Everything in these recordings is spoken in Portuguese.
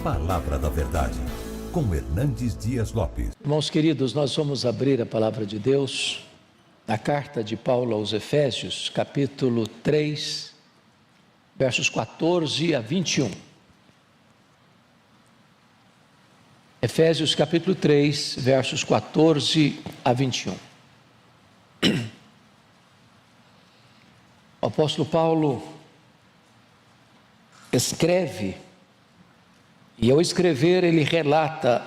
Palavra da Verdade, com Hernandes Dias Lopes. Irmãos queridos, nós vamos abrir a Palavra de Deus na carta de Paulo aos Efésios, capítulo 3, versos 14 a 21. Efésios capítulo 3, versos 14 a 21. O apóstolo Paulo escreve, e ao escrever ele relata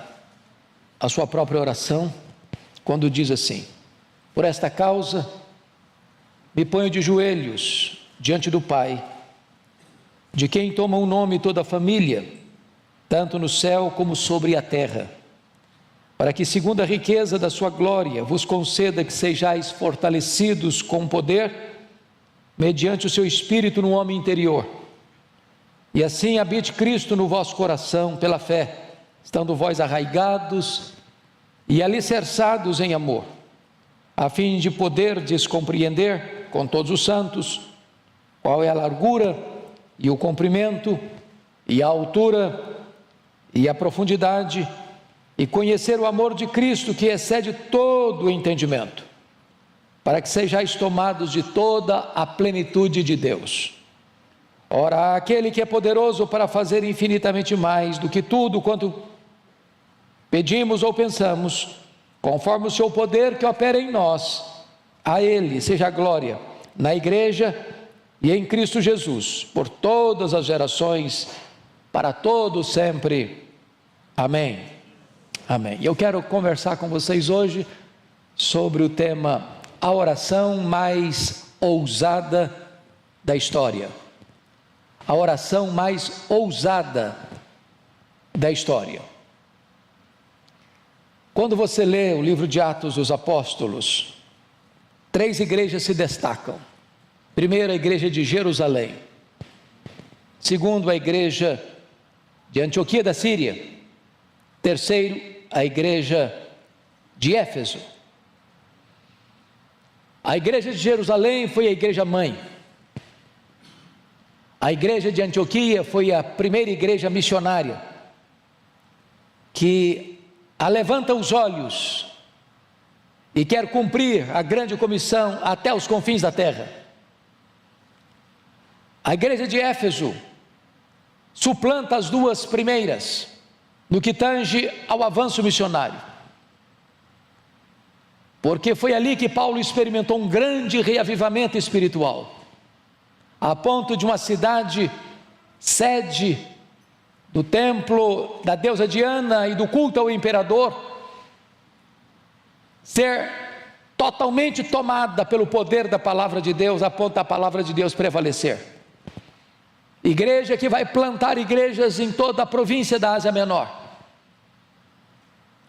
a sua própria oração, quando diz assim: por esta causa me ponho de joelhos diante do Pai, de quem toma o nome toda a família, tanto no céu como sobre a terra, para que segundo a riqueza da sua glória vos conceda que sejais fortalecidos com poder, mediante o seu Espírito no homem interior, e assim habite Cristo no vosso coração pela fé, estando vós arraigados e alicerçados em amor, a fim de poderdes compreender com todos os santos qual é a largura e o comprimento e a altura e a profundidade, e conhecer o amor de Cristo que excede todo o entendimento, para que sejais tomados de toda a plenitude de Deus. Ora, aquele que é poderoso para fazer infinitamente mais do que tudo quanto pedimos ou pensamos, conforme o seu poder que opera em nós, a Ele seja a glória na igreja e em Cristo Jesus, por todas as gerações, para todos sempre. Amém. Amém. E eu quero conversar com vocês hoje sobre o tema: a oração mais ousada da história. A oração mais ousada da história. Quando você lê o livro de Atos dos Apóstolos, 3 igrejas se destacam. Primeiro, a igreja de Jerusalém. Segundo, a igreja de Antioquia da Síria. Terceiro, a igreja de Éfeso. A igreja de Jerusalém foi a igreja mãe. A igreja de Antioquia foi a primeira igreja missionária, que alevanta os olhos e quer cumprir a grande comissão até os confins da terra. A igreja de Éfeso suplanta as 2 primeiras, no que tange ao avanço missionário, porque foi ali que Paulo experimentou um grande reavivamento espiritual, a ponto de uma cidade sede do templo da deusa Diana e do culto ao imperador ser totalmente tomada pelo poder da palavra de Deus, a ponto da palavra de Deus prevalecer. Igreja que vai plantar igrejas em toda a província da Ásia Menor.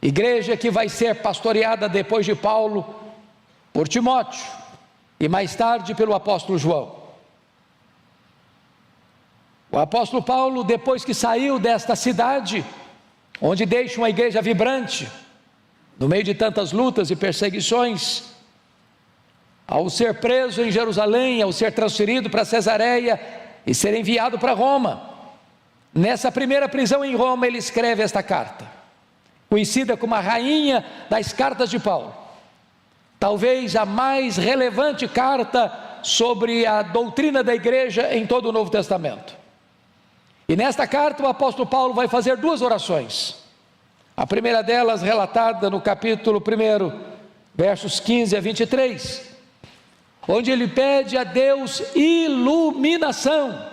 Igreja que vai ser pastoreada depois de Paulo por Timóteo e mais tarde pelo apóstolo João. O apóstolo Paulo, depois que saiu desta cidade, onde deixa uma igreja vibrante, no meio de tantas lutas e perseguições, ao ser preso em Jerusalém, ao ser transferido para Cesareia e ser enviado para Roma, nessa primeira prisão em Roma, ele escreve esta carta, conhecida como a rainha das cartas de Paulo, talvez a mais relevante carta sobre a doutrina da igreja em todo o Novo Testamento. E nesta carta o apóstolo Paulo vai fazer 2 orações. A primeira delas relatada no capítulo 1, versos 15 a 23, onde ele pede a Deus iluminação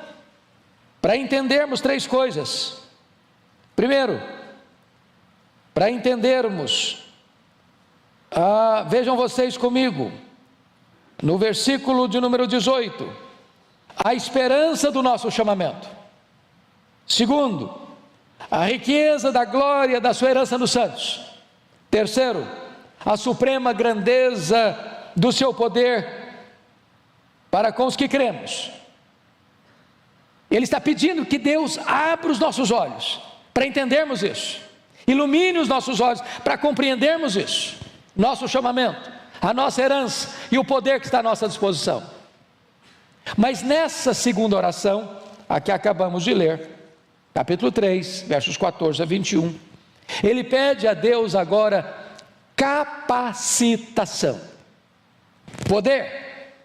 para entendermos 3 coisas. Primeiro, para entendermos, vejam vocês comigo, no versículo de número 18, a esperança do nosso chamamento. Segundo, a riqueza da glória da sua herança nos santos. Terceiro, a suprema grandeza do seu poder para com os que cremos. Ele está pedindo que Deus abra os nossos olhos para entendermos isso, ilumine os nossos olhos para compreendermos isso, nosso chamamento, a nossa herança e o poder que está à nossa disposição. Mas nessa segunda oração, a que acabamos de ler, capítulo 3, versos 14 a 21, ele pede a Deus agora capacitação, poder.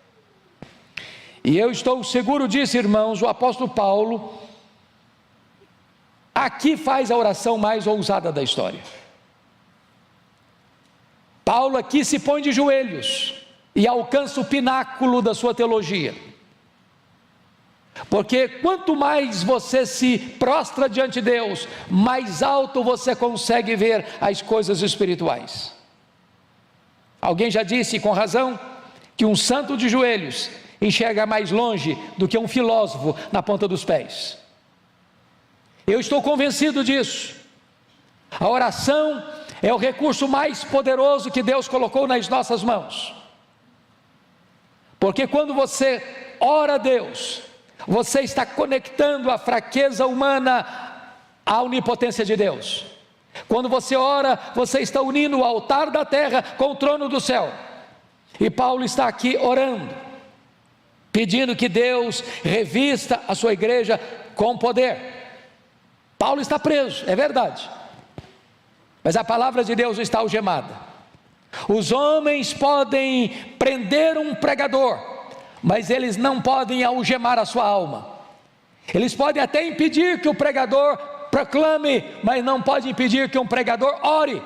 E eu estou seguro disso, irmãos, o apóstolo Paulo aqui faz a oração mais ousada da história. Paulo aqui se põe de joelhos e alcança o pináculo da sua teologia, porque quanto mais você se prostra diante de Deus, mais alto você consegue ver as coisas espirituais. Alguém já disse com razão que um santo de joelhos enxerga mais longe do que um filósofo na ponta dos pés. Eu estou convencido disso. A oração é o recurso mais poderoso que Deus colocou nas nossas mãos, porque quando você ora a Deus, você está conectando a fraqueza humana à onipotência de Deus. Quando você ora, você está unindo o altar da terra com o trono do céu. E Paulo está aqui orando, pedindo que Deus revista a sua igreja com poder. Paulo está preso, é verdade, mas a palavra de Deus está algemada. Os homens podem prender um pregador, mas eles não podem algemar a sua alma. Eles podem até impedir que o pregador proclame, mas não podem impedir que um pregador ore,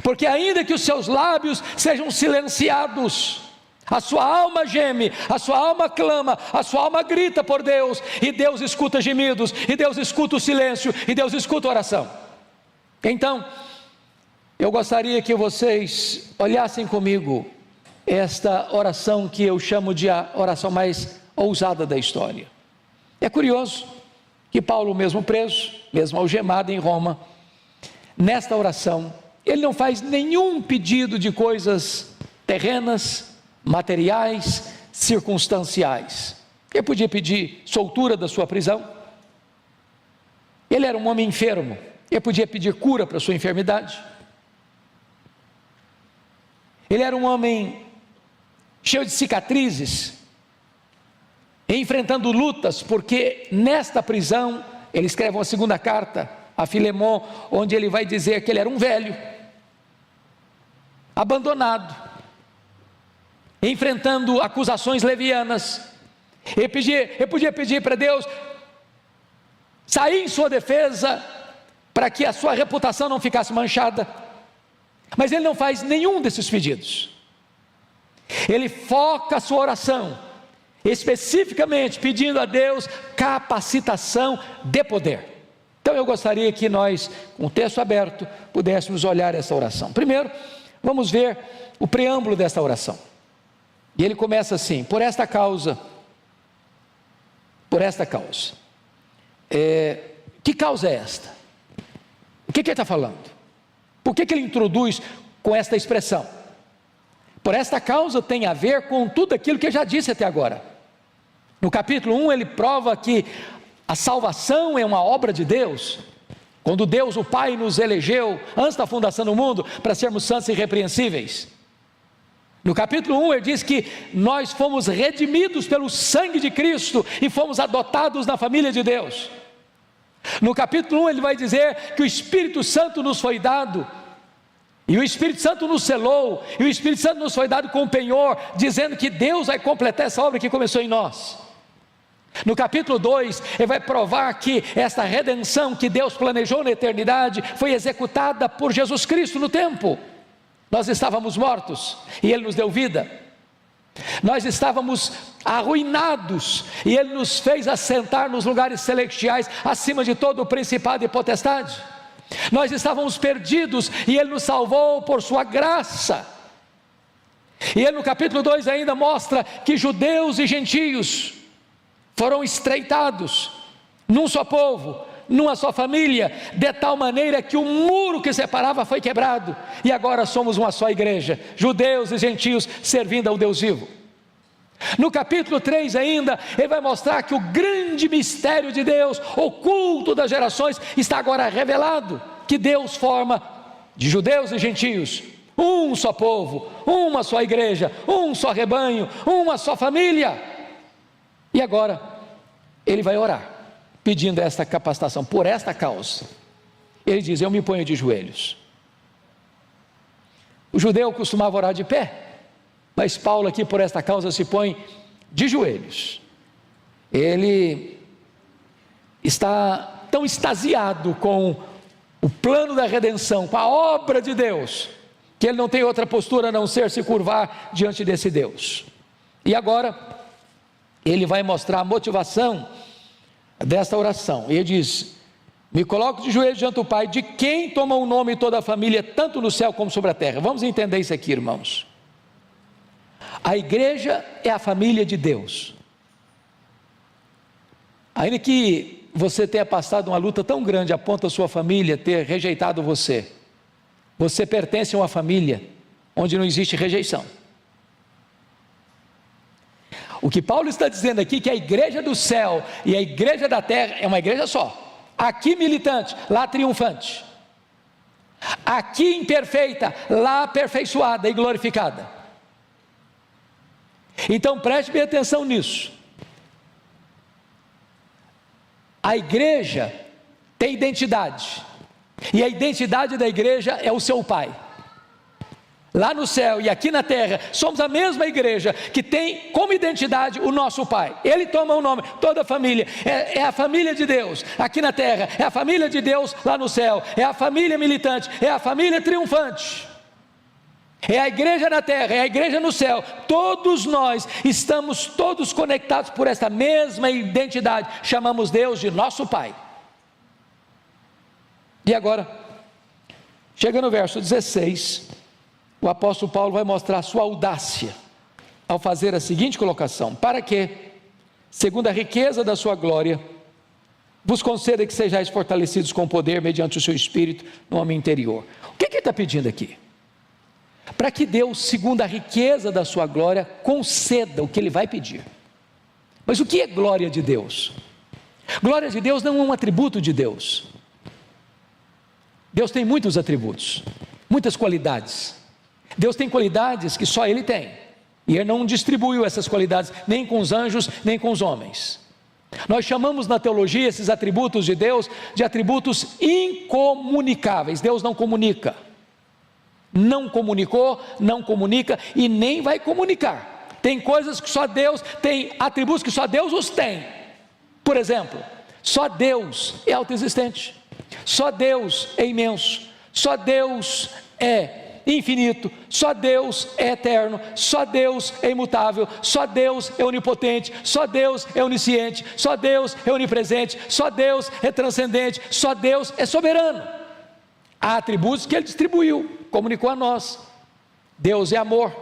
porque ainda que os seus lábios sejam silenciados, a sua alma geme, a sua alma clama, a sua alma grita por Deus, e Deus escuta gemidos, e Deus escuta o silêncio, e Deus escuta a oração. Então, eu gostaria que vocês olhassem comigo esta oração que eu chamo de a oração mais ousada da história. É curioso que Paulo, mesmo preso, mesmo algemado em Roma, nesta oração, ele não faz nenhum pedido de coisas terrenas, materiais, circunstanciais. Ele podia pedir soltura da sua prisão, ele era um homem enfermo, ele podia pedir cura para a sua enfermidade, ele era um homem cheio de cicatrizes, enfrentando lutas, porque nesta prisão, ele escreve uma segunda carta a Filemon, onde ele vai dizer que ele era um velho, abandonado, enfrentando acusações levianas. Ele podia pedir para Deus sair em sua defesa, para que a sua reputação não ficasse manchada, mas ele não faz nenhum desses pedidos. Ele foca a sua oração especificamente pedindo a Deus capacitação de poder. Então eu gostaria que nós, com o texto aberto, pudéssemos olhar essa oração. Primeiro, vamos ver o preâmbulo desta oração. E ele começa assim: por esta causa. Que causa é esta? O que ele está falando? Por que ele introduz com esta expressão? Por esta causa tem a ver com tudo aquilo que eu já disse até agora. No capítulo 1 ele prova que a salvação é uma obra de Deus, quando Deus o Pai nos elegeu antes da fundação do mundo para sermos santos e irrepreensíveis. No capítulo 1 ele diz que nós fomos redimidos pelo sangue de Cristo e fomos adotados na família de Deus. No capítulo 1 ele vai dizer que o Espírito Santo nos foi dado, e o Espírito Santo nos selou, e o Espírito Santo nos foi dado com penhor, dizendo que Deus vai completar essa obra que começou em nós. No capítulo 2, ele vai provar que esta redenção que Deus planejou na eternidade, foi executada por Jesus Cristo no tempo. Nós estávamos mortos, e Ele nos deu vida. Nós estávamos arruinados, e Ele nos fez assentar nos lugares celestiais, acima de todo o principado e potestade. Nós estávamos perdidos, e Ele nos salvou por sua graça. E Ele no capítulo 2 ainda mostra que judeus e gentios foram estreitados num só povo, numa só família, de tal maneira que o muro que separava foi quebrado, e agora somos uma só igreja, judeus e gentios servindo ao Deus vivo. No capítulo 3 ainda, ele vai mostrar que o grande mistério de Deus, oculto das gerações, está agora revelado, que Deus forma de judeus e gentios um só povo, uma só igreja, um só rebanho, uma só família. E agora ele vai orar. pedindo esta capacitação? Por esta causa. Ele diz: eu me ponho de joelhos. O judeu costumava orar de pé, mas Paulo aqui, por esta causa, se põe de joelhos. Ele está tão extasiado com o plano da redenção, com a obra de Deus, que ele não tem outra postura a não ser se curvar diante desse Deus. E agora, ele vai mostrar a motivação desta oração. Ele diz: me coloco de joelhos diante do Pai, de quem toma o nome toda a família, tanto no céu como sobre a terra. Vamos entender isso aqui, irmãos. A igreja é a família de Deus. Ainda que você tenha passado uma luta tão grande a ponto da sua família ter rejeitado você, você pertence a uma família onde não existe rejeição. O que Paulo está dizendo aqui é que a igreja do céu e a igreja da terra é uma igreja só. Aqui militante, lá triunfante. Aqui imperfeita, lá aperfeiçoada e glorificada. Então preste bem atenção nisso. A igreja tem identidade, e a identidade da igreja é o seu Pai. Lá no céu e aqui na terra, somos a mesma igreja que tem como identidade o nosso Pai. Ele toma o nome, toda a família, é a família de Deus. Aqui na terra, é a família de Deus lá no céu, é a família militante, é a família triunfante. É a igreja na terra, é a igreja no céu. Todos nós estamos todos conectados por esta mesma identidade. Chamamos Deus de nosso Pai. E agora, chega no verso 16, o apóstolo Paulo vai mostrar a sua audácia ao fazer a seguinte colocação: para que, segundo a riqueza da sua glória, vos conceda que sejais fortalecidos com poder mediante o seu Espírito no homem interior. O que ele está pedindo aqui? Para que Deus, segundo a riqueza da sua glória, conceda o que ele vai pedir. Mas o que é glória de Deus? Glória de Deus não é um atributo de Deus. Deus tem muitos atributos, muitas qualidades. Deus tem qualidades que só Ele tem, e Ele não distribuiu essas qualidades nem com os anjos, nem com os homens. Nós chamamos na teologia esses atributos de Deus de atributos incomunicáveis. Deus não comunica, não comunicou, não comunica e nem vai comunicar. Tem coisas que só Deus tem, atributos que só Deus os tem. Por exemplo, só Deus é autoexistente, só Deus é imenso, só Deus é infinito, só Deus é eterno, só Deus é imutável, só Deus é onipotente, só Deus é onisciente, só Deus é onipresente, só Deus é transcendente, só Deus é soberano. Há atributos que Ele distribuiu, comunicou a nós. Deus é amor,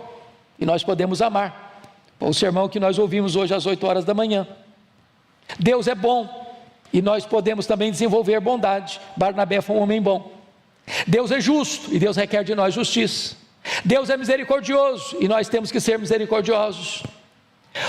e nós podemos amar. O sermão que nós ouvimos hoje às 8 horas da manhã. Deus é bom, e nós podemos também desenvolver bondade. Barnabé foi um homem bom. Deus é justo, e Deus requer de nós justiça. Deus é misericordioso, e nós temos que ser misericordiosos.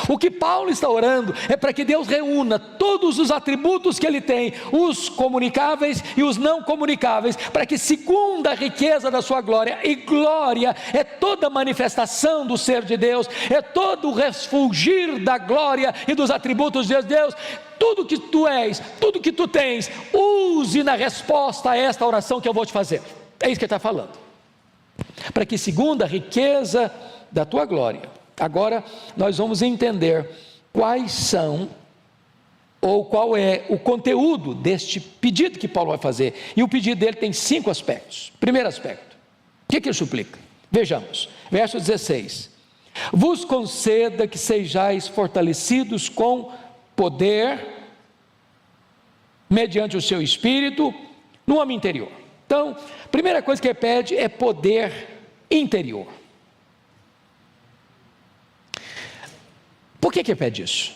O que Paulo está orando é para que Deus reúna todos os atributos que Ele tem, os comunicáveis e os não comunicáveis, para que segundo a riqueza da sua glória, e glória é toda manifestação do ser de Deus, é todo o refulgir da glória e dos atributos de Deus. Tudo que tu és, tudo que tu tens, use na resposta a esta oração que eu vou te fazer. É isso que ele está falando. Para que segundo a riqueza da tua glória. Agora nós vamos entender quais são, ou qual é o conteúdo deste pedido que Paulo vai fazer. E o pedido dele tem 5 aspectos. Primeiro aspecto, o que ele suplica? Vejamos, verso 16: vos conceda que sejais fortalecidos com poder, mediante o seu Espírito, no homem interior. Então, a primeira coisa que ele pede é poder interior. Por que ele pede isso?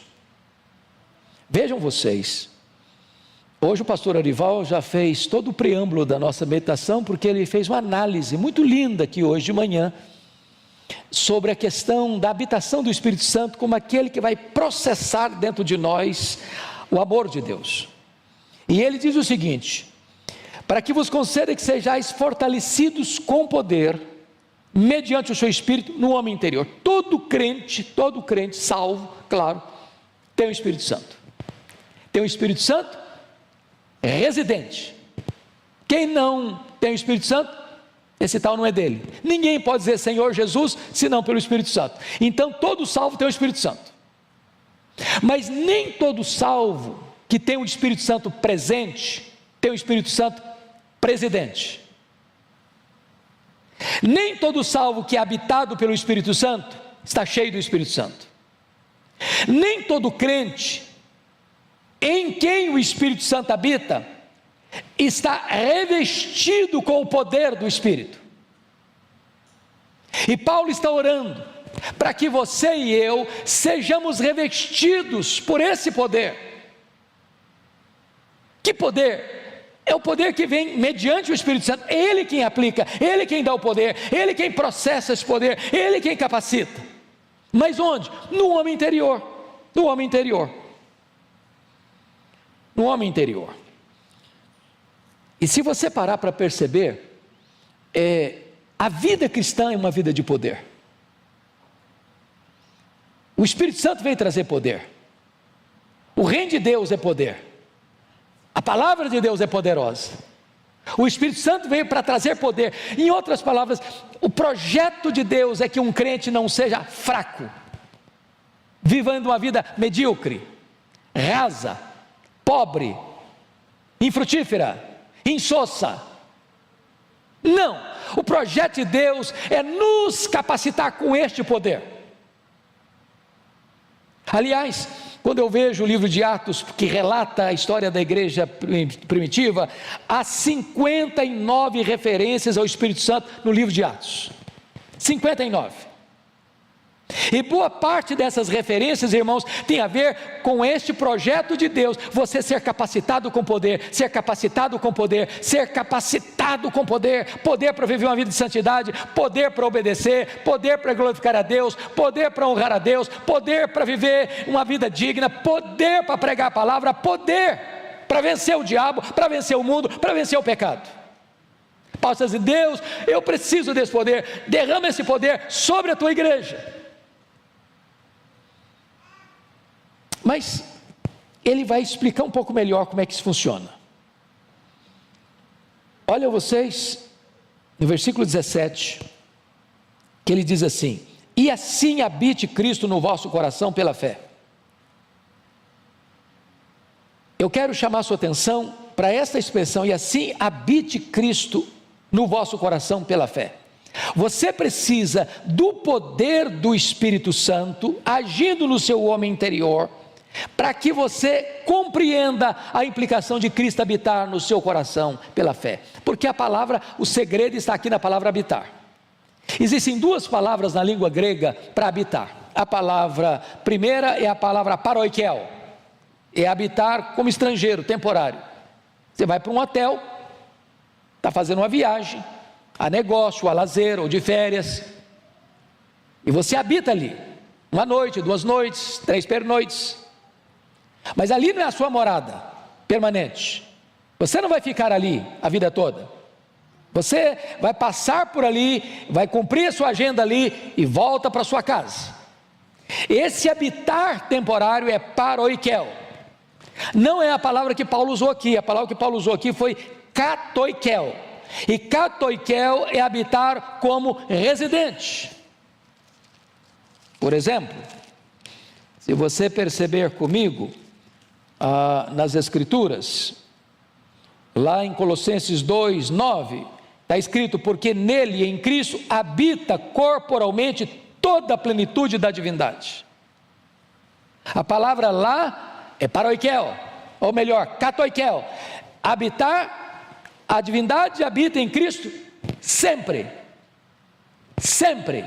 Vejam vocês, hoje o pastor Arival já fez todo o preâmbulo da nossa meditação, porque ele fez uma análise muito linda aqui hoje de manhã, sobre a questão da habitação do Espírito Santo, como aquele que vai processar dentro de nós o amor de Deus. E ele diz o seguinte: para que vos conceda que sejais fortalecidos com poder, mediante o seu Espírito, no homem interior. Todo crente salvo, claro, tem o Espírito Santo. Tem o Espírito Santo residente. Quem não tem o Espírito Santo, esse tal não é dele. Ninguém pode dizer Senhor Jesus, senão pelo Espírito Santo. Então todo salvo tem o Espírito Santo. Mas nem todo salvo que tem o Espírito Santo presente, tem o Espírito Santo presidente. Nem todo salvo que é habitado pelo Espírito Santo, está cheio do Espírito Santo. Nem todo crente, em quem o Espírito Santo habita, está revestido com o poder do Espírito. E Paulo está orando para que você e eu sejamos revestidos por esse poder. Que poder? É o poder que vem mediante o Espírito Santo. É Ele quem aplica, Ele quem dá o poder, Ele quem processa esse poder, Ele quem capacita. Mas onde? No homem interior. No homem interior. No homem interior. E se você parar para perceber, a vida cristã é uma vida de poder. O Espírito Santo veio trazer poder. O reino de Deus é poder. A palavra de Deus é poderosa. O Espírito Santo veio para trazer poder. Em outras palavras, o projeto de Deus é que um crente não seja fraco, vivendo uma vida medíocre, rasa, pobre, infrutífera, insossa. Não, o projeto de Deus é nos capacitar com este poder. Aliás, quando eu vejo o livro de Atos, que relata a história da igreja primitiva, há 59 referências ao Espírito Santo no livro de Atos. 59. E boa parte dessas referências, irmãos, tem a ver com este projeto de Deus, você ser capacitado com poder, ser capacitado com poder, ser capacitado com poder, poder para viver uma vida de santidade, poder para obedecer, poder para glorificar a Deus, poder para honrar a Deus, poder para viver uma vida digna, poder para pregar a palavra, poder para vencer o diabo, para vencer o mundo, para vencer o pecado. Paulo está dizendo: Deus, eu preciso desse poder, derrama esse poder sobre a tua igreja. Mas ele vai explicar um pouco melhor como é que isso funciona. Olha vocês, no versículo 17, que ele diz assim: e assim habite Cristo no vosso coração pela fé. Eu quero chamar a sua atenção para esta expressão: e assim habite Cristo no vosso coração pela fé. Você precisa do poder do Espírito Santo agindo no seu homem interior, para que você compreenda a implicação de Cristo habitar no seu coração pela fé, porque a palavra, o segredo está aqui na palavra habitar. Existem duas palavras na língua grega para habitar. A palavra primeira é a palavra paroikel, é habitar como estrangeiro, temporário. Você vai para um hotel, está fazendo uma viagem, a negócio, a lazer ou de férias, e você habita ali, uma noite, 2 noites, 3 pernoites. Mas ali não é a sua morada permanente. Você não vai ficar ali a vida toda. Você vai passar por ali, vai cumprir a sua agenda ali e volta para sua casa. Esse habitar temporário é paroikel. Não é a palavra que Paulo usou aqui. A palavra que Paulo usou aqui foi katoikel. E katoikel é habitar como residente. Por exemplo, se você perceber comigo, nas Escrituras, lá em Colossenses 2:9, está escrito: porque nele, em Cristo, habita corporalmente toda a plenitude da divindade. A palavra lá é paroikel, ou melhor, katoikel. Habitar, a divindade habita em Cristo sempre, sempre.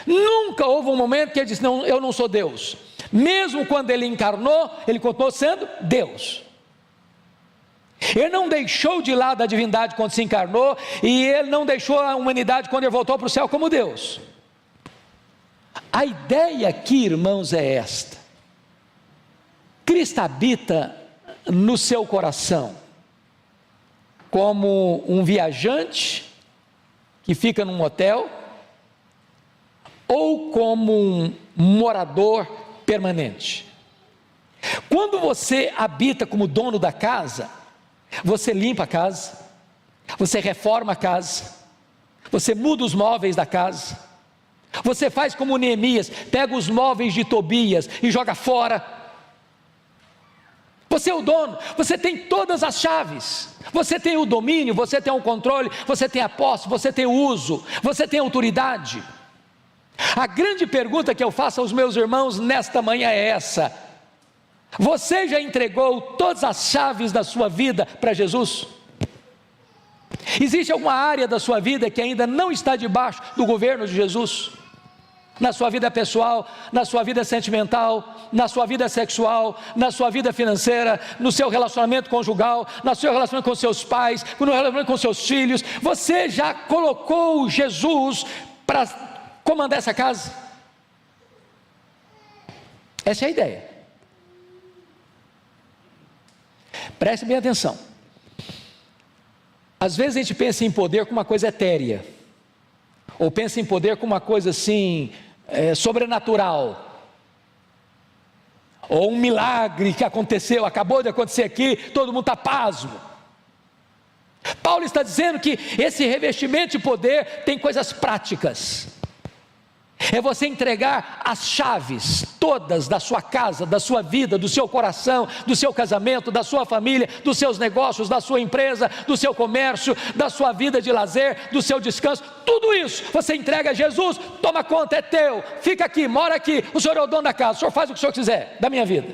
Nunca houve um momento que ele disse: não, eu não sou Deus. Mesmo quando ele encarnou, ele continuou sendo Deus. Ele não deixou de lado a divindade quando se encarnou, e ele não deixou a humanidade quando ele voltou para o céu como Deus. A ideia aqui, irmãos, é esta: Cristo habita no seu coração como um viajante que fica num hotel, ou como um morador permanente. Quando você habita como dono da casa, Você limpa a casa, você reforma a casa, você muda os móveis da casa, você faz como Neemias, pega os móveis de Tobias e joga fora. Você é o dono, você tem todas as chaves, você tem o domínio, você tem o controle, você tem a posse, você tem o uso, você tem a autoridade. A grande pergunta que eu faço aos meus irmãos nesta manhã é essa: você já entregou todas as chaves da sua vida para Jesus? Existe alguma área da sua vida que ainda não está debaixo do governo de Jesus? Na sua vida pessoal, na sua vida sentimental, na sua vida sexual, na sua vida financeira, no seu relacionamento conjugal, no seu relacionamento com seus pais, no relacionamento com seus filhos. Você já colocou Jesus para comandar essa casa? Essa é a ideia. Preste bem atenção. Às vezes a gente pensa em poder como uma coisa etérea, ou pensa em poder como uma coisa assim, sobrenatural, ou um milagre que aconteceu, acabou de acontecer aqui, todo mundo está pasmo. Paulo está dizendo que esse revestimento de poder tem coisas práticas. É você entregar as chaves todas da sua casa, da sua vida, do seu coração, do seu casamento, da sua família, dos seus negócios, da sua empresa, do seu comércio, da sua vida de lazer, do seu descanso. Tudo isso você entrega a Jesus. Toma conta, é teu, fica aqui, mora aqui, o Senhor é o dono da casa, o Senhor faz o que o Senhor quiser da minha vida.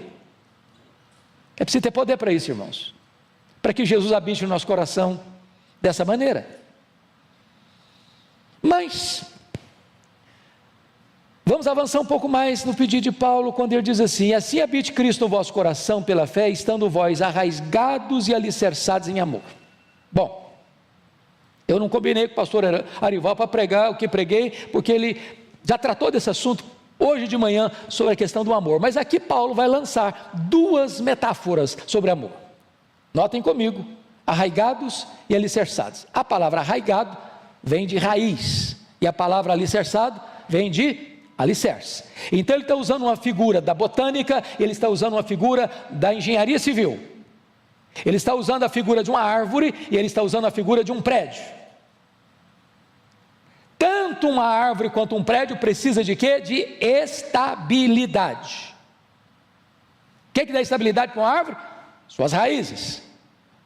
É preciso ter poder para isso, irmãos, para que Jesus habite no nosso coração dessa maneira. Mas vamos avançar um pouco mais no pedido de Paulo, quando ele diz assim: assim habite Cristo no vosso coração pela fé, estando vós arraigados e alicerçados em amor. Bom, eu não combinei com o pastor Arival para pregar o que preguei, porque ele já tratou desse assunto hoje de manhã, sobre a questão do amor, mas aqui Paulo vai lançar duas metáforas sobre amor. Notem comigo: arraigados e alicerçados. A palavra arraigado vem de raiz, e a palavra alicerçado vem de alicerce. Então ele está usando uma figura da botânica, ele está usando uma figura da engenharia civil, ele está usando a figura de uma árvore, e ele está usando a figura de um prédio. Tanto uma árvore quanto um prédio precisa de quê? De estabilidade. O que dá estabilidade para uma árvore? Suas raízes.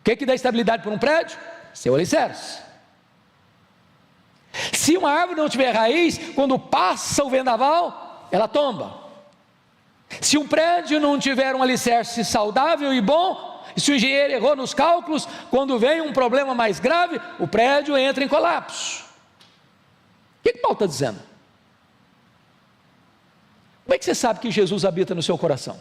O que dá estabilidade para um prédio? Seu alicerce. Se uma árvore não tiver raiz, quando passa o vendaval, ela tomba. Se um prédio não tiver um alicerce saudável e bom, e se o engenheiro errou nos cálculos, quando vem um problema mais grave, o prédio entra em colapso. O que Paulo está dizendo? Como é que você sabe que Jesus habita no seu coração?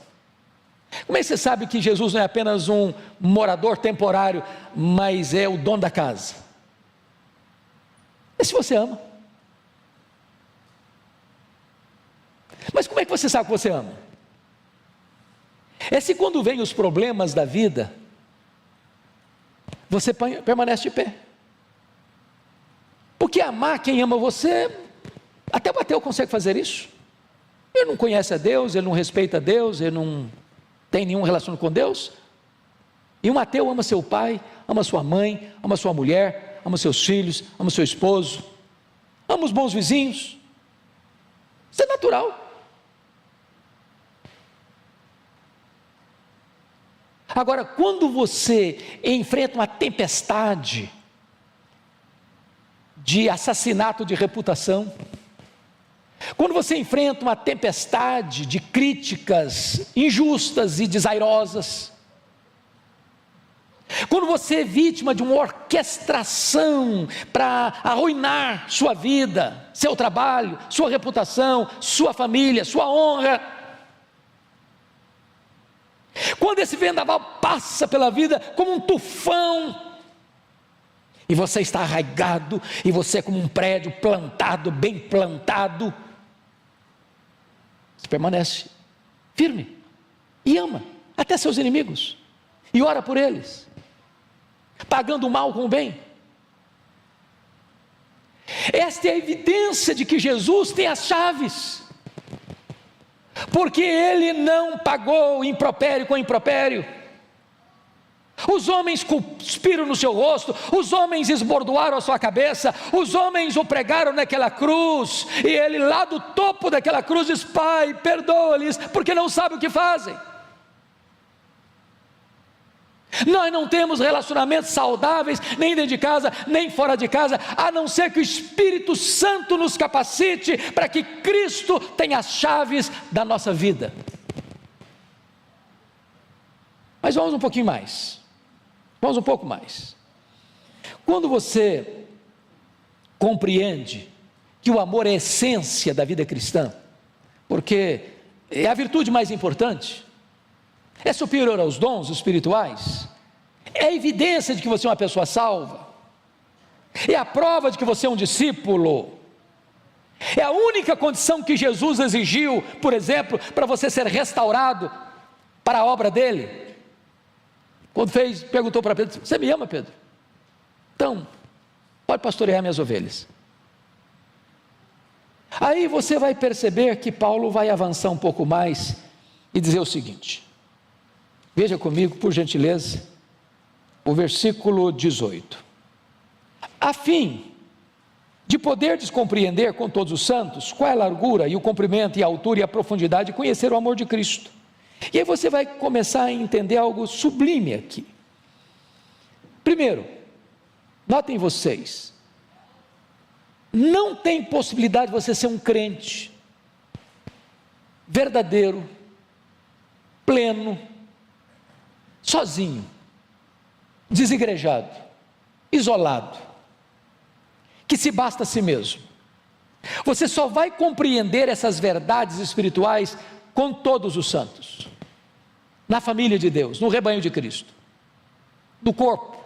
Como é que você sabe que Jesus não é apenas um morador temporário, mas é o dono da casa? É se você ama. Mas como é que você sabe que você ama? É se quando vem os problemas da vida, você permanece de pé. Porque amar quem ama você, até o ateu consegue fazer isso. Ele não conhece a Deus, ele não respeita a Deus, ele não tem nenhum relacionamento com Deus. E um ateu ama seu pai, ama sua mãe, ama sua mulher, ama seus filhos, ama seu esposo, ama os bons vizinhos. Isso é natural. Agora, quando você enfrenta uma tempestade de assassinato de reputação, quando você enfrenta uma tempestade de críticas injustas e desairosas, quando você é vítima de uma orquestração para arruinar sua vida, seu trabalho, sua reputação, sua família, sua honra, quando esse vendaval passa pela vida como um tufão, e você está arraigado, e você é como um prédio plantado, bem plantado, você permanece firme, e ama até seus inimigos, e ora por eles, pagando o mal com o bem. Esta é a evidência de que Jesus tem as chaves, porque Ele não pagou impropério com impropério. Os homens cuspiram no seu rosto, os homens esbordoaram a sua cabeça, os homens o pregaram naquela cruz, e ele lá do topo daquela cruz diz: Pai, perdoa-lhes, porque não sabem o que fazem. Nós não temos relacionamentos saudáveis, nem dentro de casa, nem fora de casa, a não ser que o Espírito Santo nos capacite para que Cristo tenha as chaves da nossa vida. Mas vamos um pouquinho mais, vamos um pouco mais. Quando você compreende que o amor é a essência da vida cristã, porque é a virtude mais importante, é superior aos dons espirituais, é a evidência de que você é uma pessoa salva, é a prova de que você é um discípulo, é a única condição que Jesus exigiu, por exemplo, para você ser restaurado para a obra dele. Quando perguntou para Pedro: você me ama, Pedro? Então, pode pastorear minhas ovelhas. Aí você vai perceber que Paulo vai avançar um pouco mais e dizer o seguinte. Veja comigo, por gentileza, o versículo 18. A fim de poderdes compreender com todos os santos qual é a largura e o comprimento e a altura e a profundidade, e conhecer o amor de Cristo. E aí você vai começar a entender algo sublime aqui. Primeiro, notem vocês, não tem possibilidade de você ser um crente verdadeiro, pleno, sozinho, desigrejado, isolado, que se basta a si mesmo. Você só vai compreender essas verdades espirituais com todos os santos, na família de Deus, no rebanho de Cristo, no corpo.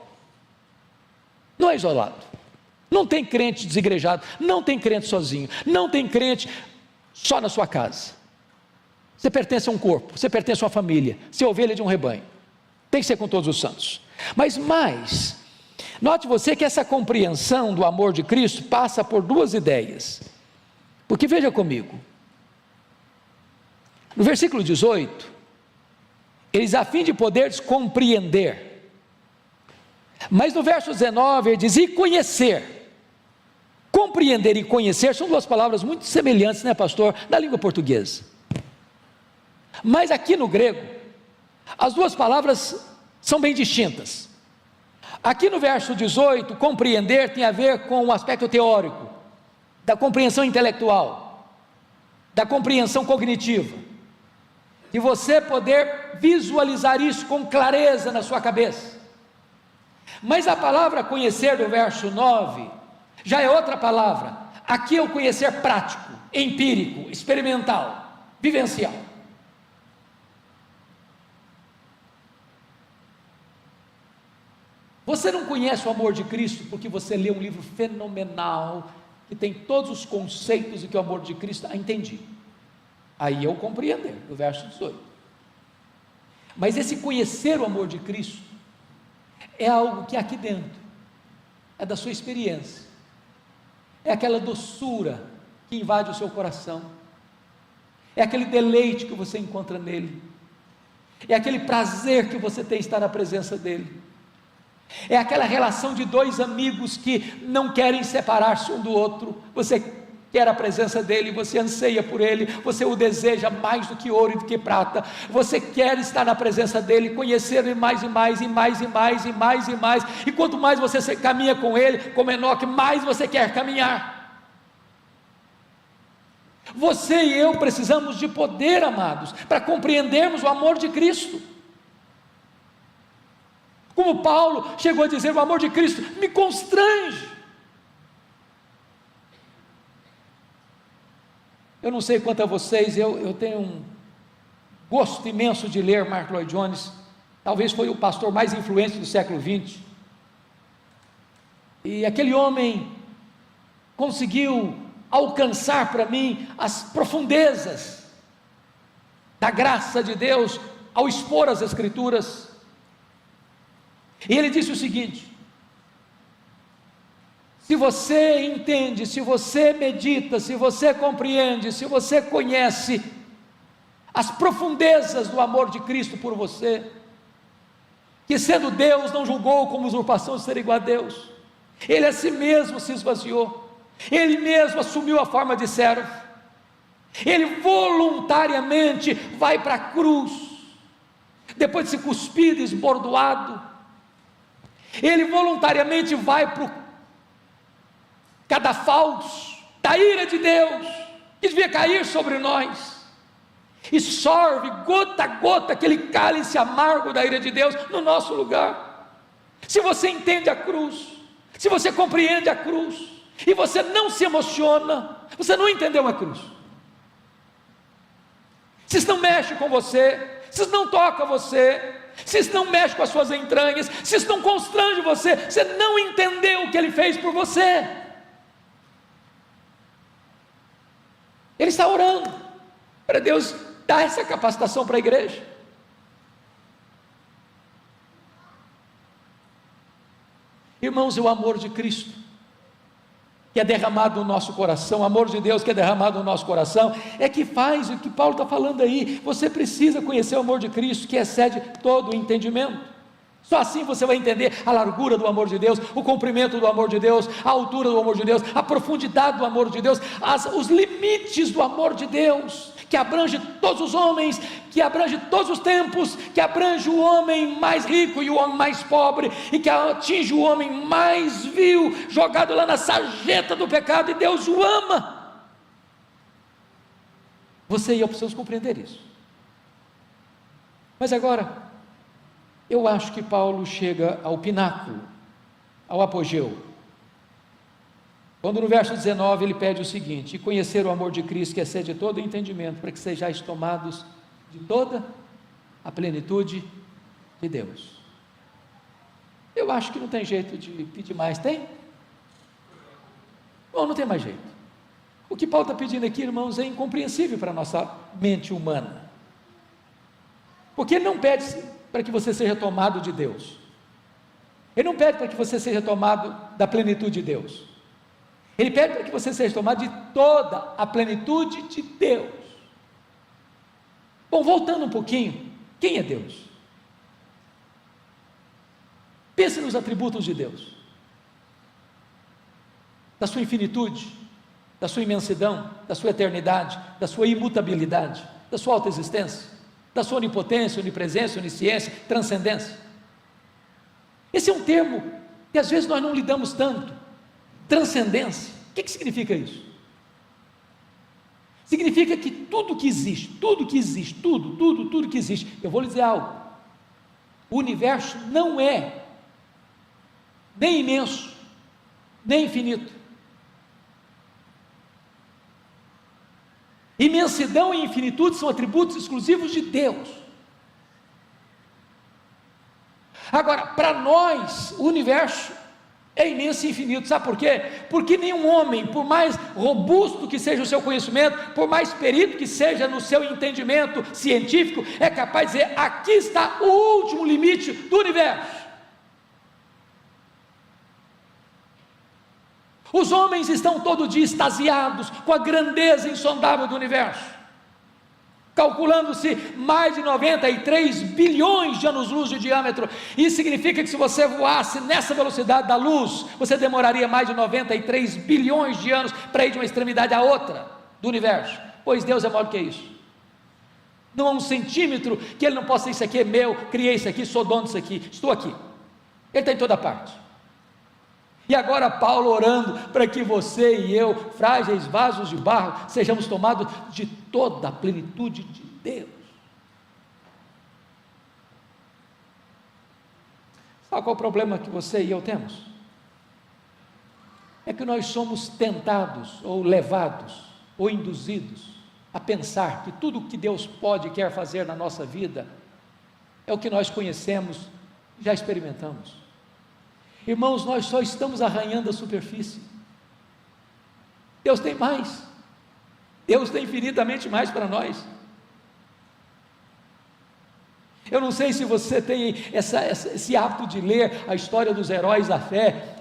Não é isolado, não tem crente desigrejado, não tem crente sozinho, não tem crente só na sua casa. Você pertence a um corpo, você pertence a uma família, você é ovelha de um rebanho, tem que ser com todos os santos. Mas mais, note você que essa compreensão do amor de Cristo passa por duas ideias, porque veja comigo, no versículo 18, eles a fim de poderes compreender, mas no verso 19 ele diz: e conhecer. Compreender e conhecer são duas palavras muito semelhantes, né, pastor, na língua portuguesa, mas aqui no grego, as duas palavras são bem distintas. Aqui no verso 18, compreender tem a ver com o aspecto teórico, da compreensão intelectual, da compreensão cognitiva, de você poder visualizar isso com clareza na sua cabeça. Mas a palavra conhecer do verso 9, já é outra palavra. Aqui é o conhecer prático, empírico, experimental, vivencial. Você não conhece o amor de Cristo porque você lê um livro fenomenal, que tem todos os conceitos e que o amor de Cristo, entendi. Aí eu compreender, no verso 18. Mas esse conhecer o amor de Cristo, é algo que é aqui dentro, é da sua experiência, é aquela doçura que invade o seu coração, é aquele deleite que você encontra nele, é aquele prazer que você tem em estar na presença dele, é aquela relação de dois amigos que não querem separar-se um do outro. Você quer a presença dele, você anseia por ele, você o deseja mais do que ouro e do que prata, você quer estar na presença dele, conhecer ele mais e mais, e mais e mais, e mais e mais, e quanto mais você caminha com ele, como Enoque, mais você quer caminhar. Você e eu precisamos de poder, amados, para compreendermos o amor de Cristo. Como Paulo chegou a dizer: o amor de Cristo me constrange. Eu não sei quanto a vocês, eu tenho um gosto imenso de ler Mark Lloyd Jones, talvez foi o pastor mais influente do século XX, e aquele homem conseguiu alcançar para mim as profundezas da graça de Deus, ao expor as Escrituras, e ele disse o seguinte: se você entende, se você medita, se você compreende, se você conhece as profundezas do amor de Cristo por você, que sendo Deus não julgou como usurpação de ser igual a Deus, Ele a si mesmo se esvaziou, Ele mesmo assumiu a forma de servo, Ele voluntariamente vai para a cruz, depois de se cuspido, esbordoado, Ele voluntariamente vai para o cadafalso da ira de Deus, que devia cair sobre nós, e sorve gota a gota aquele cálice amargo da ira de Deus no nosso lugar. Se você entende a cruz, se você compreende a cruz, e você não se emociona, você não entendeu a cruz. Se isso não mexe com você, se isso não toca você, se isso não mexe com as suas entranhas, se isso não constrange você, você não entendeu o que Ele fez por você. Ele está orando para Deus dar essa capacitação para a igreja. Irmãos, o amor de Cristo que é derramado no nosso coração, o amor de Deus que é derramado no nosso coração, é que faz o que Paulo está falando aí. Você precisa conhecer o amor de Cristo, que excede todo o entendimento. Só assim você vai entender a largura do amor de Deus, o comprimento do amor de Deus, a altura do amor de Deus, a profundidade do amor de Deus, os limites do amor de Deus, que abrange todos os homens, que abrange todos os tempos, que abrange o homem mais rico e o homem mais pobre, e que atinge o homem mais vil, jogado lá na sarjeta do pecado, e Deus o ama. Você e eu precisamos compreender isso. Mas agora, eu acho que Paulo chega ao pináculo, ao apogeu, quando no verso 19 ele pede o seguinte: e conhecer o amor de Cristo que excede todo o entendimento, para que sejais tomados de toda a plenitude de Deus. Eu acho que não tem jeito de pedir mais, tem? Bom, não tem mais jeito. O que Paulo está pedindo aqui, irmãos, é incompreensível para a nossa mente humana, porque ele não pede para que você seja tomado de Deus, Ele não pede para que você seja tomado da plenitude de Deus, Ele pede para que você seja tomado de toda a plenitude de Deus. Bom, voltando um pouquinho, quem é Deus? Pense nos atributos de Deus, da sua infinitude, da sua imensidão, da sua eternidade, da sua imutabilidade, da sua autoexistência, da sua onipotência, onipresença, onisciência, transcendência. Esse é um termo que às vezes nós não lidamos tanto. Transcendência, o que significa isso? Significa que tudo que existe, tudo que existe, eu vou lhe dizer algo: o universo não é nem imenso, nem infinito. Imensidão e infinitude são atributos exclusivos de Deus. Agora, para nós, o universo é imenso e infinito. Sabe por quê? Porque nenhum homem, por mais robusto que seja o seu conhecimento, por mais perito que seja no seu entendimento científico, é capaz de dizer: aqui está o último limite do universo. Os homens estão todo dia extasiados com a grandeza insondável do universo, calculando-se mais de 93 bilhões de anos-luz de diâmetro. Isso significa que se você voasse nessa velocidade da luz, você demoraria mais de 93 bilhões de anos para ir de uma extremidade à outra do universo, pois Deus é maior que isso. Não há um centímetro que Ele não possa dizer: isso aqui é meu, criei isso aqui, sou dono disso aqui, estou aqui. Ele está em toda parte. E agora Paulo orando para que você e eu, frágeis vasos de barro, sejamos tomados de toda a plenitude de Deus. Sabe qual é o problema que você e eu temos? É que nós somos tentados, ou levados, ou induzidos a pensar que tudo o que Deus pode e quer fazer na nossa vida é o que nós conhecemos, já experimentamos. Irmãos, nós só estamos arranhando a superfície. Deus tem mais, Deus tem infinitamente mais para nós. Eu não sei se você tem esse hábito de ler a história dos heróis da fé.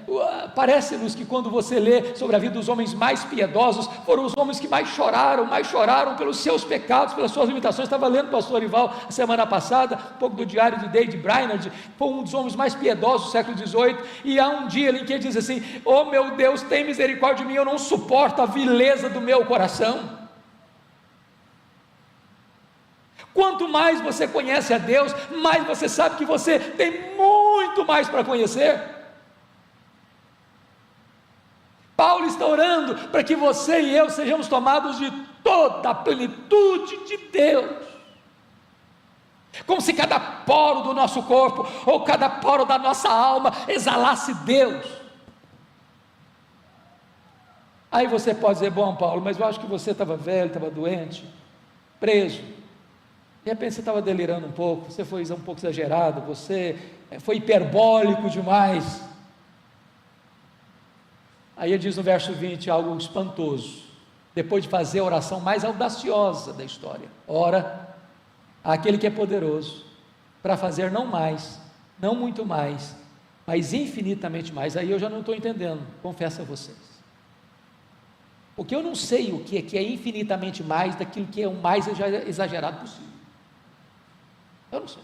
Parece-nos que quando você lê sobre a vida dos homens mais piedosos, foram os homens que mais choraram pelos seus pecados, pelas suas limitações. Estava lendo o pastor Ival a semana passada, um pouco do diário de David Brainerd. Foi um dos homens mais piedosos do século XVIII, e há um dia em que ele diz assim: oh meu Deus, tem misericórdia de mim, eu não suporto a vileza do meu coração. Quanto mais você conhece a Deus, mais você sabe que você tem muito mais para conhecer. Paulo está orando para que você e eu sejamos tomados de toda a plenitude de Deus, como se cada poro do nosso corpo, ou cada poro da nossa alma exalasse Deus. Aí você pode dizer: bom, Paulo, mas eu acho que você estava velho, estava doente, preso. De repente você estava delirando um pouco, você foi um pouco exagerado, você foi hiperbólico demais. Aí ele diz no verso 20 algo espantoso, depois de fazer a oração mais audaciosa da história: ora àquele que é poderoso para fazer não mais, não muito mais, mas infinitamente mais. Aí eu já não estou entendendo, confesso a vocês, porque eu não sei o que é infinitamente mais daquilo que é o mais exagerado possível. Eu não sei.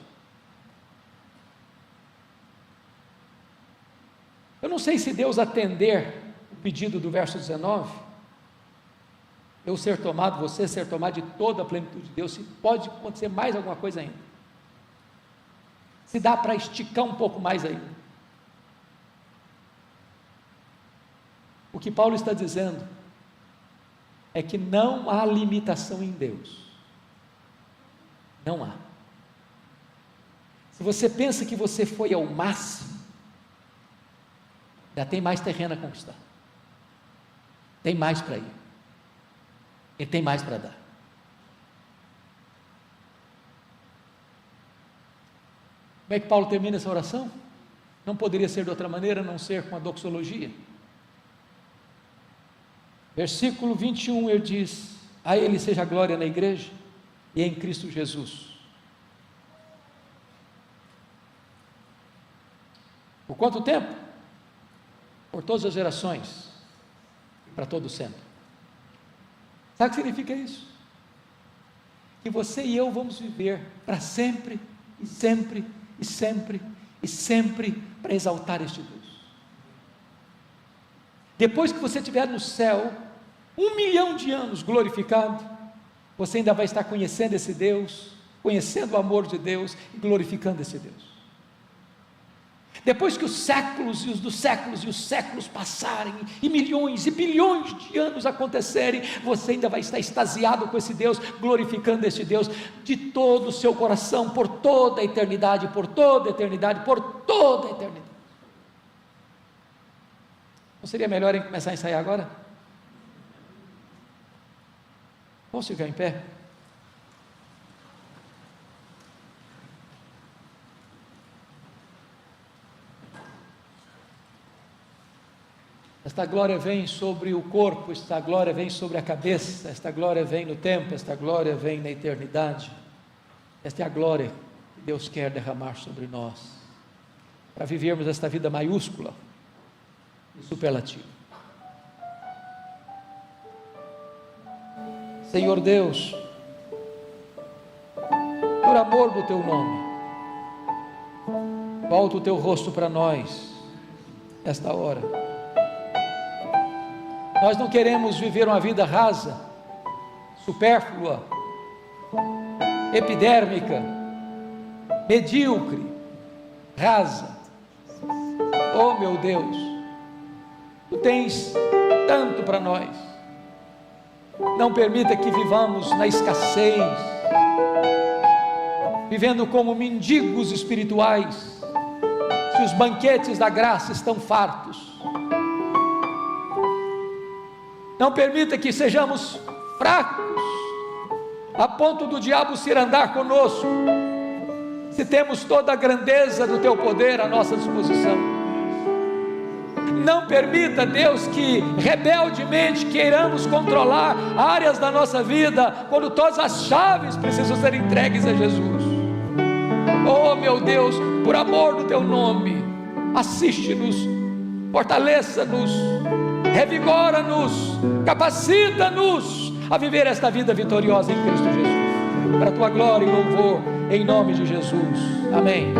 Eu não sei se Deus atender o pedido do verso 19, eu ser tomado, você ser tomado de toda a plenitude de Deus, se pode acontecer mais alguma coisa ainda, se dá para esticar um pouco mais ainda. O que Paulo está dizendo é que não há limitação em Deus. Não há. Se você pensa que você foi ao máximo, ainda tem mais terreno a conquistar, tem mais para ir, Ele tem mais para dar. Como é que Paulo termina essa oração? Não poderia ser de outra maneira, a não ser com a doxologia. Versículo 21, ele diz: a Ele seja a glória na igreja e em Cristo Jesus, por quanto tempo? Por todas as gerações, para todo sempre. Sabe o que significa isso? Que você e eu vamos viver para sempre, e sempre, e sempre, e sempre, para exaltar este Deus. Depois que você estiver no céu, 1 milhão de anos glorificado, você ainda vai estar conhecendo esse Deus, conhecendo o amor de Deus e glorificando esse Deus. Depois que os séculos e os dos séculos e os séculos passarem, e milhões e bilhões de anos acontecerem, você ainda vai estar extasiado com esse Deus, glorificando esse Deus de todo o seu coração, por toda a eternidade, por toda a eternidade, por toda a eternidade. Não seria melhor em começar a ensaiar agora? Vamos ficar em pé? Esta glória vem sobre o corpo, esta glória vem sobre a cabeça, esta glória vem no tempo, esta glória vem na eternidade. Esta é a glória que Deus quer derramar sobre nós, para vivermos esta vida maiúscula e superlativa. Senhor Deus, por amor do Teu nome, volta o Teu rosto para nós, esta hora. Nós não queremos viver uma vida rasa, supérflua, epidérmica, medíocre, rasa. Oh meu Deus, Tu tens tanto para nós. Não permita que vivamos na escassez, vivendo como mendigos espirituais, se os banquetes da graça estão fartos. Não permita que sejamos fracos, a ponto do diabo se andar conosco, se temos toda a grandeza do Teu poder à nossa disposição. Não permita, Deus, que rebeldemente queiramos controlar áreas da nossa vida, quando todas as chaves precisam ser entregues a Jesus. Oh meu Deus, por amor do teu nome, assiste-nos, fortaleça-nos, revigora-nos, capacita-nos a viver esta vida vitoriosa em Cristo Jesus, para a tua glória e louvor, em nome de Jesus, amém.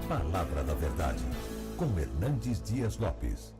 Palavra da Verdade, com Hernandes Dias Lopes.